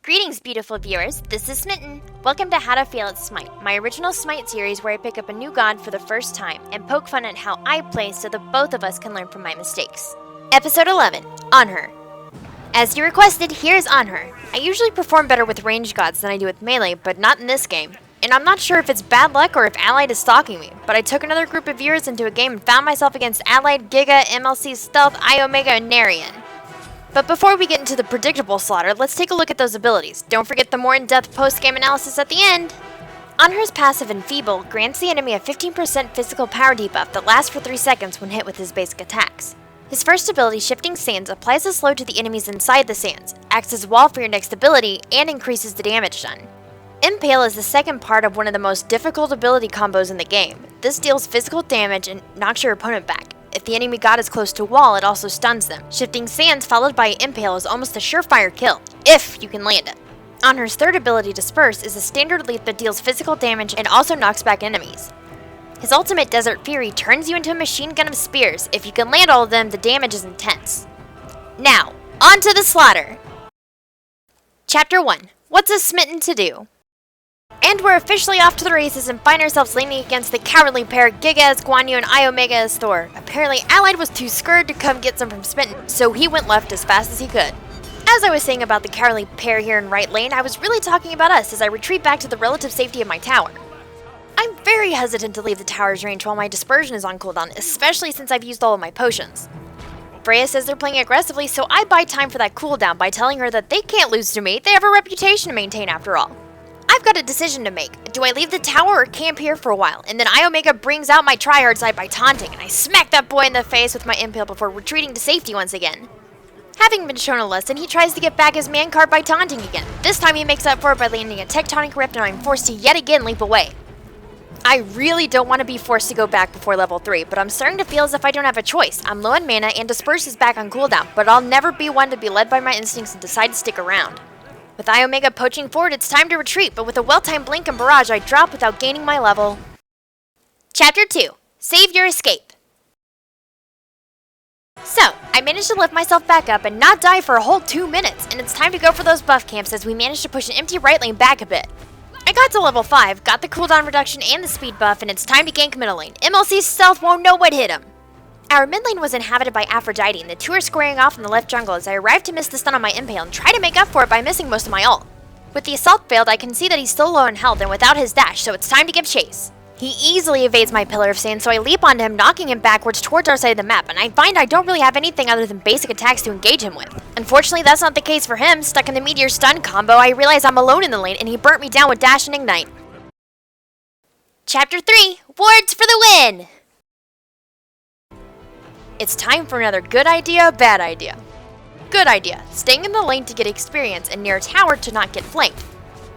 Greetings, beautiful viewers. This is Smitten. Welcome to How to Fail at Smite, my original Smite series where I pick up a new god for the first time and poke fun at how I play so that both of us can learn from my mistakes. Episode 11, Anhur. As you requested, here's Anhur. I usually perform better with ranged gods than I do with melee, but not in this game. And I'm not sure if it's bad luck or if Allied is stalking me, but I took another group of viewers into a game and found myself against Allied, Giga, MLC, Stealth, Iomega, and Narian. But before we get into the predictable slaughter, let's take a look at those abilities. Don't forget the more in-depth post-game analysis at the end! Anhur's passive Enfeeble grants the enemy a 15% physical power debuff that lasts for 3 seconds when hit with his basic attacks. His first ability, Shifting Sands, applies a slow to the enemies inside the sands, acts as a wall for your next ability, and increases the damage done. Impale is the second part of one of the most difficult ability combos in the game. This deals physical damage and knocks your opponent back. If the enemy god is close to a wall, it also stuns them. Shifting Sands followed by Impale is almost a surefire kill, if you can land it. Anhur's third ability, Disperse, is a standard leap that deals physical damage and also knocks back enemies. His ultimate, Desert Fury, turns you into a machine gun of spears. If you can land all of them, the damage is intense. Now, on to the slaughter! Chapter 1. What's a Smitten to do? And we're officially off to the races and find ourselves leaning against the cowardly pair Giga as Guan Yu and Iomega as Thor. Apparently, Allied was too scared to come get some from Smitten, so he went left as fast as he could. As I was saying about the cowardly pair here in right lane, I was really talking about us as I retreat back to the relative safety of my tower. I'm very hesitant to leave the tower's range while my dispersion is on cooldown, especially since I've used all of my potions. Freya says they're playing aggressively, so I buy time for that cooldown by telling her that they can't lose to me, they have a reputation to maintain after all. I've got a decision to make. Do I leave the tower or camp here for a while? And then Iomega brings out my tryhard side by taunting, and I smack that boy in the face with my impale before retreating to safety once again. Having been shown a lesson, he tries to get back his man card by taunting again. This time he makes up for it by landing a tectonic rift and I'm forced to yet again leap away. I really don't want to be forced to go back before level 3, but I'm starting to feel as if I don't have a choice. I'm low on mana and Disperse is back on cooldown, but I'll never be one to be led by my instincts and decide to stick around. With Iomega poaching forward, it's time to retreat, but with a well-timed blink and barrage, I drop without gaining my level. Chapter 2. Save your escape. So, I managed to lift myself back up and not die for a whole 2 minutes, and it's time to go for those buff camps as we managed to push an empty right lane back a bit. I got to level 5, got the cooldown reduction and the speed buff, and it's time to gank middle lane. MLC's stealth won't know what hit him. Our mid lane was inhabited by Aphrodite, and the two are squaring off in the left jungle as I arrive to miss the stun on my impale and try to make up for it by missing most of my ult. With the assault failed, I can see that he's still low in health and without his dash, so it's time to give chase. He easily evades my pillar of sand, so I leap onto him, knocking him backwards towards our side of the map, and I find I don't really have anything other than basic attacks to engage him with. Unfortunately, that's not the case for him. Stuck in the meteor stun combo, I realize I'm alone in the lane, and he burnt me down with dash and ignite. Chapter 3. Wards for the win! It's time for another good idea, bad idea. Good idea, staying in the lane to get experience and near a tower to not get flanked.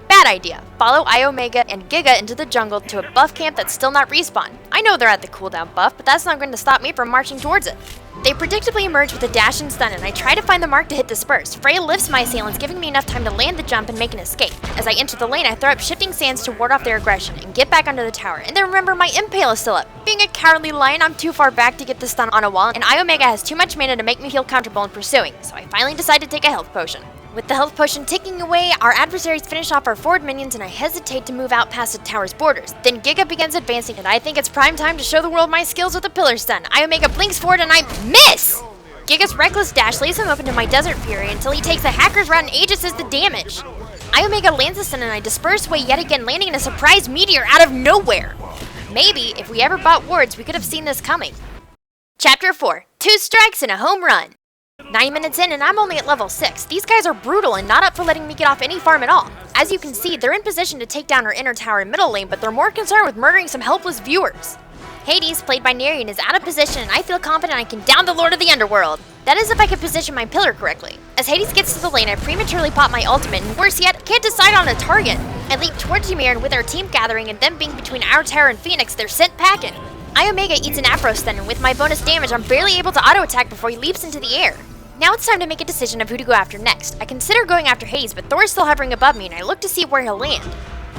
Bad idea, follow Iomega and Giga into the jungle to a buff camp that's still not respawned. I know they're at the cooldown buff, but that's not going to stop me from marching towards it. They predictably emerge with a dash and stun, and I try to find the mark to hit Disperse. Freya lifts my assailants, giving me enough time to land the jump and make an escape. As I enter the lane, I throw up Shifting Sands to ward off their aggression and get back under the tower. And then remember, my impale is still up. Being a cowardly lion, I'm too far back to get the stun on a wall, and Iomega has too much mana to make me feel comfortable in pursuing, so I finally decide to take a health potion. With the health potion ticking away, our adversaries finish off our forward minions and I hesitate to move out past the tower's borders. Then Giga begins advancing and I think it's prime time to show the world my skills with a pillar stun. Iomega blinks forward and I miss! Giga's reckless dash leaves him open to my Desert Fury until he takes a hacker's route and aegis the damage. Iomega lands a stun and I disperse away yet again, landing in a surprise meteor out of nowhere. Maybe, if we ever bought wards, we could have seen this coming. Chapter 4. 2 strikes and a home run. 9 minutes in and I'm only at level 6. These guys are brutal and not up for letting me get off any farm at all. As you can see, they're in position to take down our inner tower and middle lane, but they're more concerned with murdering some helpless viewers. Hades, played by Narian, is out of position and I feel confident I can down the Lord of the Underworld. That is if I can position my pillar correctly. As Hades gets to the lane, I prematurely pop my ultimate and worse yet, can't decide on a target. I leap towards Ymir and with our team gathering and them being between our tower and Phoenix, they're sent packing. Iomega eats an Afro stun and with my bonus damage, I'm barely able to auto attack before he leaps into the air. Now it's time to make a decision of who to go after next. I consider going after Hades, but Thor is still hovering above me and I look to see where he'll land.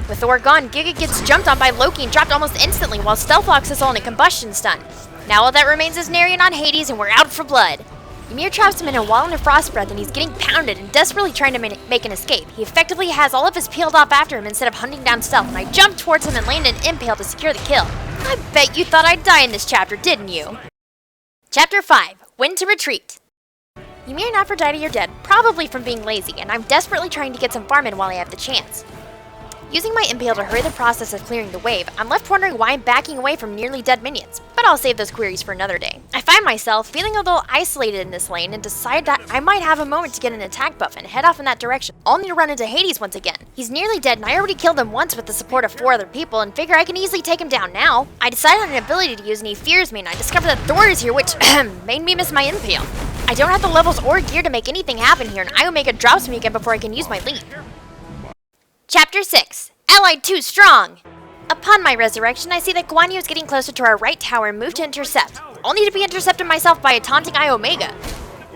With Thor gone, Giga gets jumped on by Loki and dropped almost instantly while Stealth locks us all in a combustion stun. Now all that remains is Narian on Hades and we're out for blood. Ymir traps him in a wall and a frost breath, and he's getting pounded and desperately trying to make an escape. He effectively has all of us peeled off after him instead of hunting down stealth, and I jump towards him and land an impale to secure the kill. I bet you thought I'd die in this chapter, didn't you? Chapter 5. When to Retreat. Ymir and Aphrodite are dead, probably from being lazy, and I'm desperately trying to get some farm in while I have the chance. Using my impale to hurry the process of clearing the wave, I'm left wondering why I'm backing away from nearly dead minions, but I'll save those queries for another day. I find myself feeling a little isolated in this lane and decide that I might have a moment to get an attack buff and head off in that direction, only to run into Hades once again. He's nearly dead and I already killed him once with the support of 4 other people and figure I can easily take him down now. I decide on an ability to use and he fears me, and I discover that Thor is here, which made me miss my impale. I don't have the levels or gear to make anything happen here, and Iomega drops me again before I can use my leap. Chapter 6. Allied too strong! Upon my resurrection, I see that Guan Yu is getting closer to our right tower and move to intercept, only to be intercepted myself by a taunting Iomega.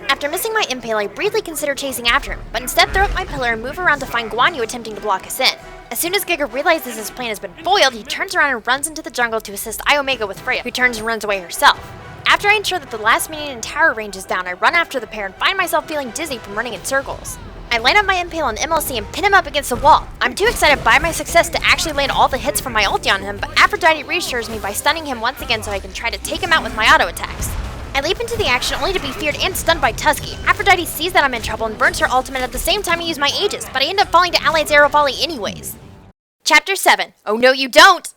After missing my impale, I briefly consider chasing after him, but instead throw up my pillar and move around to find Guan Yu attempting to block us in. As soon as Giga realizes his plan has been foiled, he turns around and runs into the jungle to assist Iomega with Freya, who turns and runs away herself. After I ensure that the last minion in tower range is down, I run after the pair and find myself feeling dizzy from running in circles. I line up my impale on MLC and pin him up against the wall. I'm too excited by my success to actually land all the hits from my ulti on him, but Aphrodite reassures me by stunning him once again so I can try to take him out with my auto attacks. I leap into the action only to be feared and stunned by Tusky. Aphrodite sees that I'm in trouble and burns her ultimate at the same time I use my Aegis, but I end up falling to Allied's arrow volley anyways. Chapter 7. Oh no you don't!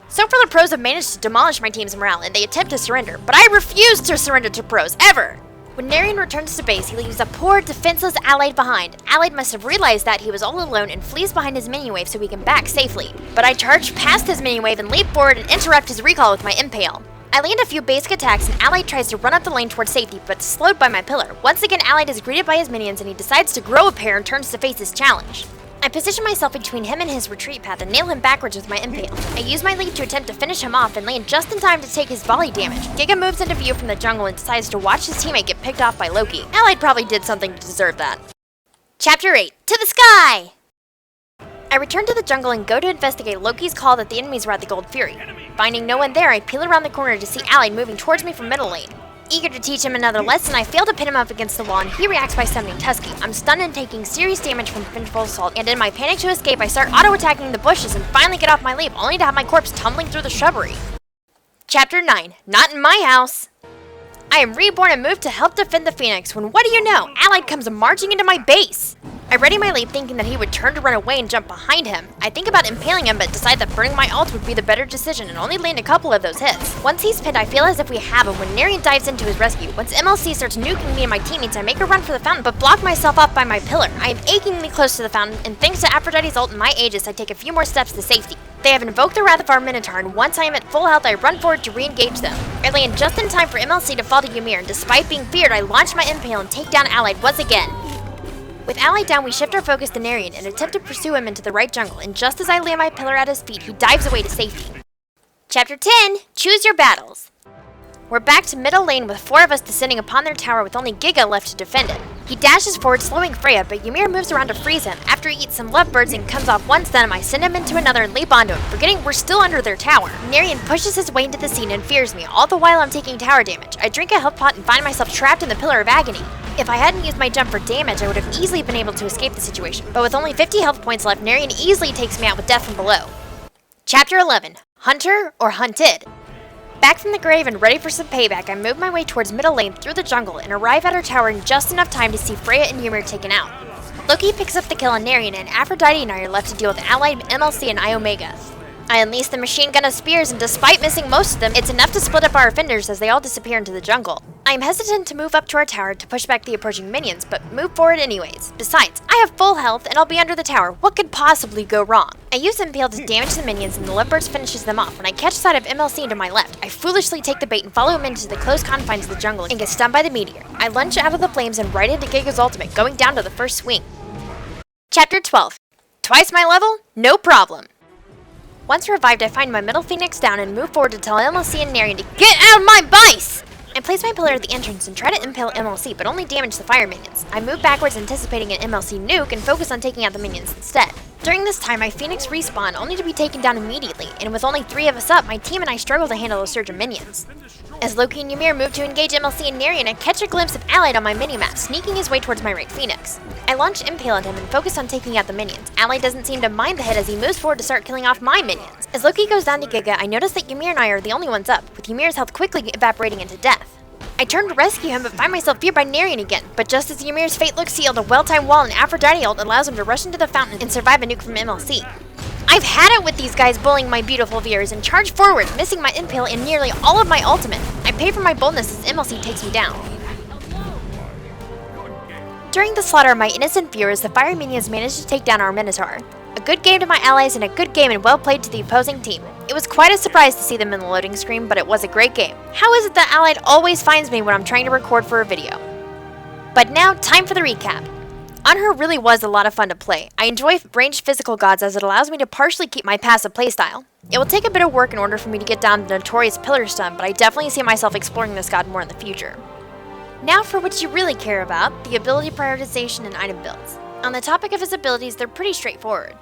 So far the pros have managed to demolish my team's morale and they attempt to surrender, but I refuse to surrender to pros, ever! When Narian returns to base, he leaves a poor, defenseless Allied behind. Allied must have realized that he was all alone and flees behind his mini-wave so he can back safely. But I charge past his mini-wave and leap forward and interrupt his recall with my impale. I land a few basic attacks and Allied tries to run up the lane towards safety, but slowed by my pillar. Once again, Allied is greeted by his minions and he decides to grow a pair and turns to face his challenge. I position myself between him and his retreat path and nail him backwards with my impale. I use my leap to attempt to finish him off and land just in time to take his volley damage. Giga moves into view from the jungle and decides to watch his teammate get picked off by Loki. Allied probably did something to deserve that. Chapter 8. To the sky! I return to the jungle and go to investigate Loki's call that the enemies were at the Gold Fury. Finding no one there, I peel around the corner to see Allied moving towards me from middle lane. Eager to teach him another lesson, I fail to pin him up against the wall and he reacts by summoning Tusky. I'm stunned and taking serious damage from Vengeful Assault, and in my panic to escape, I start auto-attacking the bushes and finally get off my leap, only to have my corpse tumbling through the shrubbery. Chapter 9. Not in my house! I am reborn and moved to help defend the Phoenix when, what do you know, Allied comes marching into my base! I ready my leap thinking that he would turn to run away and jump behind him. I think about impaling him but decide that burning my ult would be the better decision and only land a couple of those hits. Once he's pinned, I feel as if we have him when Narian dives into his rescue. Once MLC starts nuking me and my teammates, I make a run for the fountain but block myself up by my pillar. I am achingly close to the fountain, and thanks to Aphrodite's ult and my Aegis, I take a few more steps to safety. They have invoked the Wrath of our Minotaur, and once I am at full health, I run forward to re-engage them. I land just in time for MLC to fall to Ymir, and despite being feared, I launch my impale and take down Allied once again. With Allied down, we shift our focus to Narian and attempt to pursue him into the right jungle, and just as I lay my pillar at his feet, he dives away to safety. Chapter 10. Choose your battles. We're back to middle lane with 4 of us descending upon their tower with only Giga left to defend it. He dashes forward, slowing Freya, but Ymir moves around to freeze him. After he eats some lovebirds and comes off one stun, I send him into another and leap onto him, forgetting we're still under their tower. Narian pushes his way into the scene and fears me, all the while I'm taking tower damage. I drink a health pot and find myself trapped in the Pillar of Agony. If I hadn't used my jump for damage, I would have easily been able to escape the situation, but with only 50 health points left, Narian easily takes me out with death from below. Chapter 11. Hunter or Hunted? Back from the grave and ready for some payback, I move my way towards middle lane through the jungle and arrive at her tower in just enough time to see Freya and Ymir taken out. Loki picks up the kill on Narian, and Aphrodite and I are left to deal with Allied, MLC, and Iomega. I unleash the machine gun of spears, and despite missing most of them, it's enough to split up our offenders as they all disappear into the jungle. I am hesitant to move up to our tower to push back the approaching minions, but move forward anyways. Besides, I have full health and I'll be under the tower. What could possibly go wrong? I use Impale to damage the minions and the lovebirds finishes them off. When I catch sight of MLC to my left, I foolishly take the bait and follow him into the close confines of the jungle and get stunned by the meteor. I lunge out of the flames and right into Giga's ultimate, going down to the first swing. Chapter 12. Twice my level? No problem. Once revived, I find my middle phoenix down and move forward to tell MLC and Narian to get out of my base! I place my pillar at the entrance and try to impale MLC, but only damage the fire minions. I move backwards anticipating an MLC nuke and focus on taking out the minions instead. During this time, my phoenix respawn only to be taken down immediately, and with only 3 of us up, my team and I struggle to handle a surge of minions. As Loki and Ymir move to engage MLC and Narian, I catch a glimpse of Allied on my minimap, sneaking his way towards my right Phoenix. I launch Impale at him and focus on taking out the minions. Allied doesn't seem to mind the hit as he moves forward to start killing off my minions. As Loki goes down to Giga, I notice that Ymir and I are the only ones up, with Ymir's health quickly evaporating into death. I turn to rescue him but find myself feared by Narian again, but just as Ymir's fate looks sealed, a well-timed wall and Aphrodite ult allows him to rush into the fountain and survive a nuke from MLC. I've had it with these guys bullying my beautiful viewers and charge forward, missing my Impale and nearly all of my ultimate. I pay for my boldness as MLC takes me down. During the slaughter of my innocent viewers, the fire minions managed to take down our Minotaur. A good game to my allies and a good game and well played to the opposing team. It was quite a surprise to see them in the loading screen, but it was a great game. How is it that Allied always finds me when I'm trying to record for a video? But now, time for the recap. Anhur really was a lot of fun to play. I enjoy ranged physical gods as it allows me to partially keep my passive playstyle. It will take a bit of work in order for me to get down the notorious pillar stun, but I definitely see myself exploring this god more in the future. Now for what you really care about, the ability prioritization and item builds. On the topic of his abilities, they're pretty straightforward.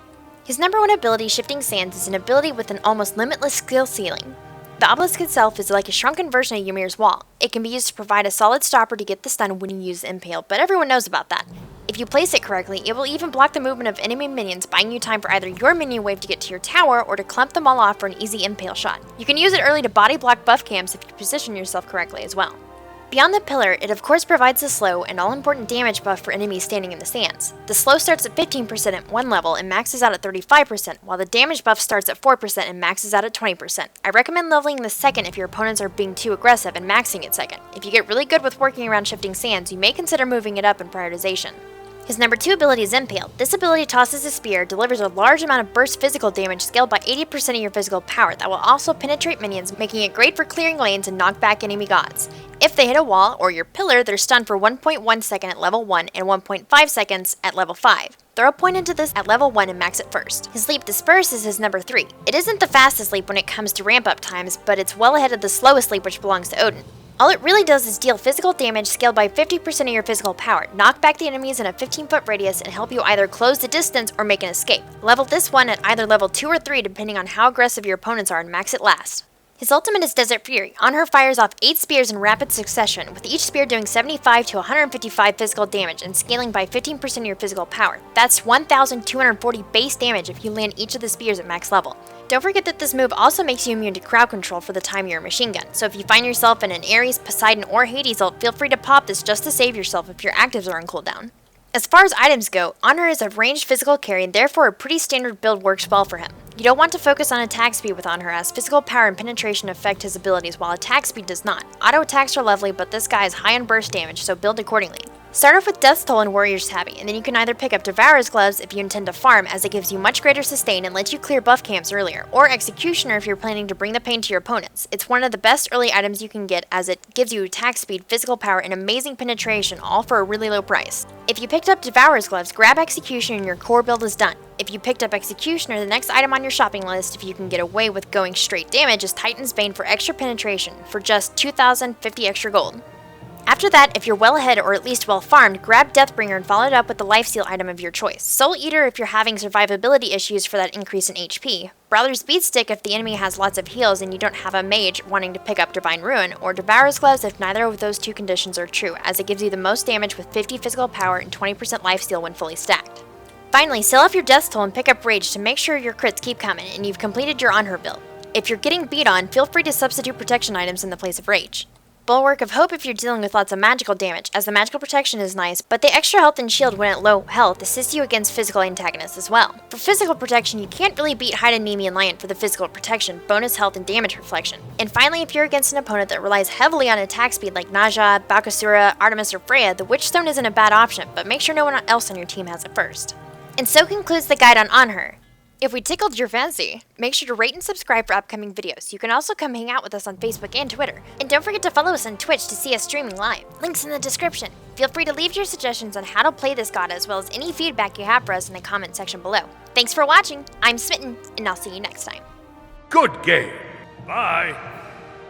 His number one ability, Shifting Sands, is an ability with an almost limitless skill ceiling. The obelisk itself is like a shrunken version of Ymir's wall. It can be used to provide a solid stopper to get the stun when you use Impale, but everyone knows about that. If you place it correctly, it will even block the movement of enemy minions, buying you time for either your minion wave to get to your tower or to clump them all off for an easy Impale shot. You can use it early to body block buff camps if you position yourself correctly as well. Beyond the pillar, it of course provides the slow and all-important damage buff for enemies standing in the sands. The slow starts at 15% at one level and maxes out at 35%, while the damage buff starts at 4% and maxes out at 20%. I recommend leveling this second if your opponents are being too aggressive and maxing it second. If you get really good with working around Shifting Sands, you may consider moving it up in prioritization. His number 2 ability is Impale. This ability tosses a spear, delivers a large amount of burst physical damage scaled by 80% of your physical power that will also penetrate minions, making it great for clearing lanes and knock back enemy gods. If they hit a wall or your pillar, they're stunned for 1.1 second at level 1 and 1.5 seconds at level 5. Throw a point into this at level 1 and max it first. His leap Disperse is his number 3. It isn't the fastest leap when it comes to ramp up times, but it's well ahead of the slowest leap which belongs to Odin. All it really does is deal physical damage scaled by 50% of your physical power, knock back the enemies in a 15-foot radius, and help you either close the distance or make an escape. Level this one at either level 2 or 3 depending on how aggressive your opponents are and max it last. His ultimate is Desert Fury. Anhur fires off 8 spears in rapid succession, with each spear doing 75 to 155 physical damage and scaling by 15% of your physical power. That's 1,240 base damage if you land each of the spears at max level. Don't forget that this move also makes you immune to crowd control for the time you're a machine gun, so if you find yourself in an Ares, Poseidon, or Hades ult, feel free to pop this just to save yourself if your actives are on cooldown. As far as items go, Anhur is a ranged physical carry and therefore a pretty standard build works well for him. You don't want to focus on attack speed with Anhur as physical power and penetration affect his abilities while attack speed does not. Auto attacks are lovely, but this guy is high on burst damage, so build accordingly. Start off with Death's Toll and Warrior's Tabby, and then you can either pick up Devourer's Gloves if you intend to farm, as it gives you much greater sustain and lets you clear buff camps earlier, or Executioner if you're planning to bring the pain to your opponents. It's one of the best early items you can get as it gives you attack speed, physical power, and amazing penetration, all for a really low price. If you picked up Devourer's Gloves, grab Executioner and your core build is done. If you picked up Executioner, the next item on your shopping list, if you can get away with going straight damage, is Titan's Bane for extra penetration, for just 2,050 extra gold. After that, if you're well ahead or at least well farmed, grab Deathbringer and follow it up with the lifesteal item of your choice. Soul Eater if you're having survivability issues for that increase in HP, Brawler's Beatstick if the enemy has lots of heals and you don't have a mage wanting to pick up Divine Ruin, or Devourer's Gloves if neither of those two conditions are true, as it gives you the most damage with 50 physical power and 20% lifesteal when fully stacked. Finally, sell off your Death's Toll and pick up Rage to make sure your crits keep coming and you've completed your Anhur build. If you're getting beat on, feel free to substitute protection items in the place of Rage. Bulwark of Hope if you're dealing with lots of magical damage, as the magical protection is nice, but the extra health and shield when at low health assists you against physical antagonists as well. For physical protection, you can't really beat Hide Enemy and Lion for the physical protection, bonus health, and damage reflection. And finally, if you're against an opponent that relies heavily on attack speed like Naja, Bakasura, Artemis, or Freya, the Witchstone isn't a bad option, but make sure no one else on your team has it first. And so concludes the guide on Anhur. If we tickled your fancy, make sure to rate and subscribe for upcoming videos. You can also come hang out with us on Facebook and Twitter. And don't forget to follow us on Twitch to see us streaming live. Links in the description. Feel free to leave your suggestions on how to play this god as well as any feedback you have for us in the comment section below. Thanks for watching, I'm Smitten, and I'll see you next time. Good game. Bye.